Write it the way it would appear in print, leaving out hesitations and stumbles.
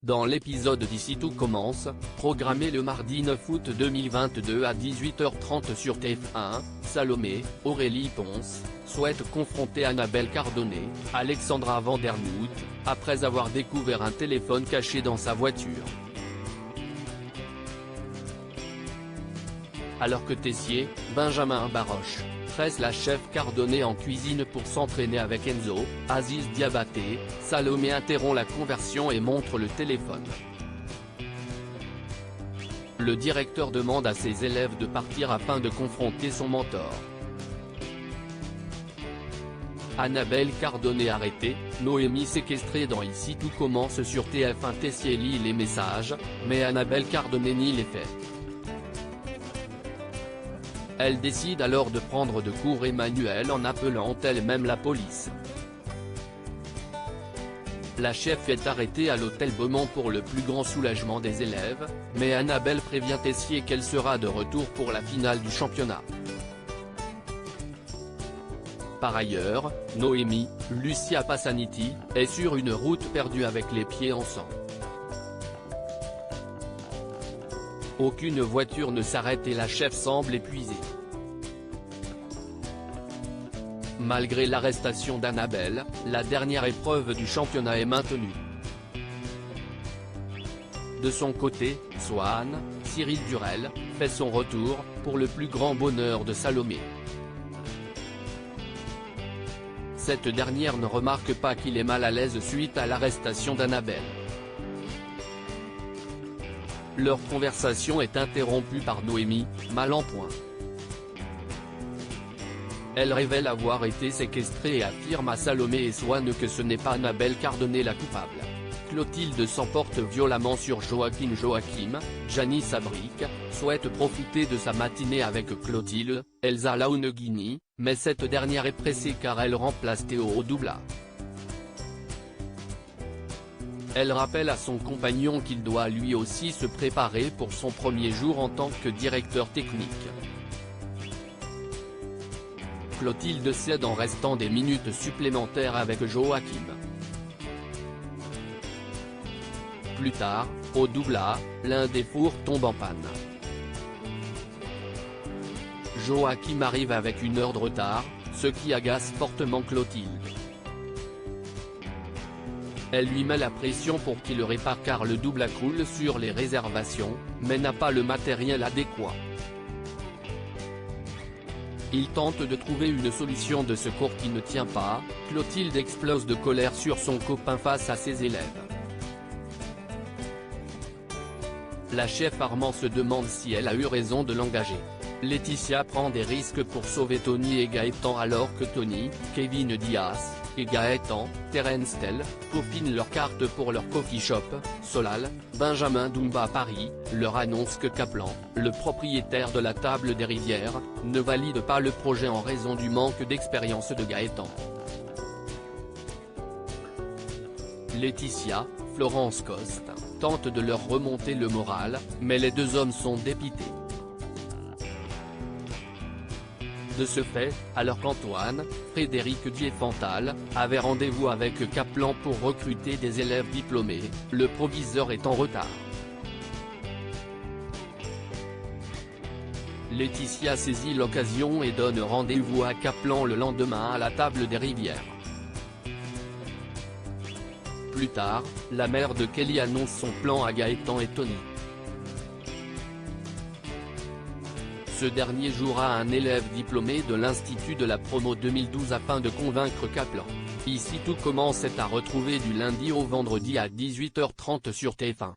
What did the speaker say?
Dans l'épisode d'Ici tout commence, programmé le mardi 9 août 2022 à 18h30 sur TF1, Salomé, Aurélie Ponce, souhaite confronter Annabelle Cardone, Alexandra Vandernoot, après avoir découvert un téléphone caché dans sa voiture. Alors que Tessier, Benjamin Baroche, presse la chef Cardone en cuisine pour s'entraîner avec Enzo, Aziz Diabaté, Salomé interrompt la conversion et montre le téléphone. Le directeur demande à ses élèves de partir afin de confronter son mentor. Annabelle Cardone arrêtée, Noémie séquestrée dans Ici tout commence sur TF1. Tessier lit les messages, mais Annabelle Cardone nie les faits. Elle décide alors de prendre de court Emmanuel en appelant elle-même la police. La chef est arrêtée à l'hôtel Beaumont pour le plus grand soulagement des élèves, mais Annabelle prévient Tessier qu'elle sera de retour pour la finale du championnat. Par ailleurs, Noémie, Lucia Passaniti, est sur une route perdue avec les pieds en sang. Aucune voiture ne s'arrête et la chef semble épuisée. Malgré l'arrestation d'Annabelle, la dernière épreuve du championnat est maintenue. De son côté, Swan, Cyril Durel, fait son retour, pour le plus grand bonheur de Salomé. Cette dernière ne remarque pas qu'il est mal à l'aise suite à l'arrestation d'Annabelle. Leur conversation est interrompue par Noémie, mal en point. Elle révèle avoir été séquestrée et affirme à Salomé et Swan que ce n'est pas Annabelle Cardone la coupable. Clotilde s'emporte violemment sur Joachim. Janice Abric, souhaite profiter de sa matinée avec Clotilde, Elsa Launeghini, mais cette dernière est pressée car elle remplace Théo au doublage. Elle rappelle à son compagnon qu'il doit lui aussi se préparer pour son premier jour en tant que directeur technique. Clotilde cède en restant des minutes supplémentaires avec Joachim. Plus tard, au doublage, l'un des fours tombe en panne. Joachim arrive avec 1 heure de retard, ce qui agace fortement Clotilde. Elle lui met la pression pour qu'il le répare car le double croule sur les réservations, mais n'a pas le matériel adéquat. Il tente de trouver une solution de secours qui ne tient pas, Clotilde explose de colère sur son copain face à ses élèves. La chef Armand se demande si elle a eu raison de l'engager. Laetitia prend des risques pour sauver Tony et Gaëtan alors que Tony, Kevin Diaz, et Gaëtan, Terence Tell, peaufinent leurs cartes pour leur coffee shop, Solal. Benjamin Dumba à Paris, leur annonce que Kaplan, le propriétaire de la Table des Rivières, ne valide pas le projet en raison du manque d'expérience de Gaëtan. Laetitia, Florence Coste, tente de leur remonter le moral, mais les deux hommes sont dépités. De ce fait, alors qu'Antoine, Frédéric Diefenthal, avait rendez-vous avec Kaplan pour recruter des élèves diplômés, le proviseur est en retard. Laetitia saisit l'occasion et donne rendez-vous à Kaplan le lendemain à la Table des Rivières. Plus tard, la mère de Kelly annonce son plan à Gaëtan et Tony. Ce dernier jouera un élève diplômé de l'Institut de la Promo 2012 afin de convaincre Kaplan. Ici tout commence est à retrouver du lundi au vendredi à 18h30 sur TF1.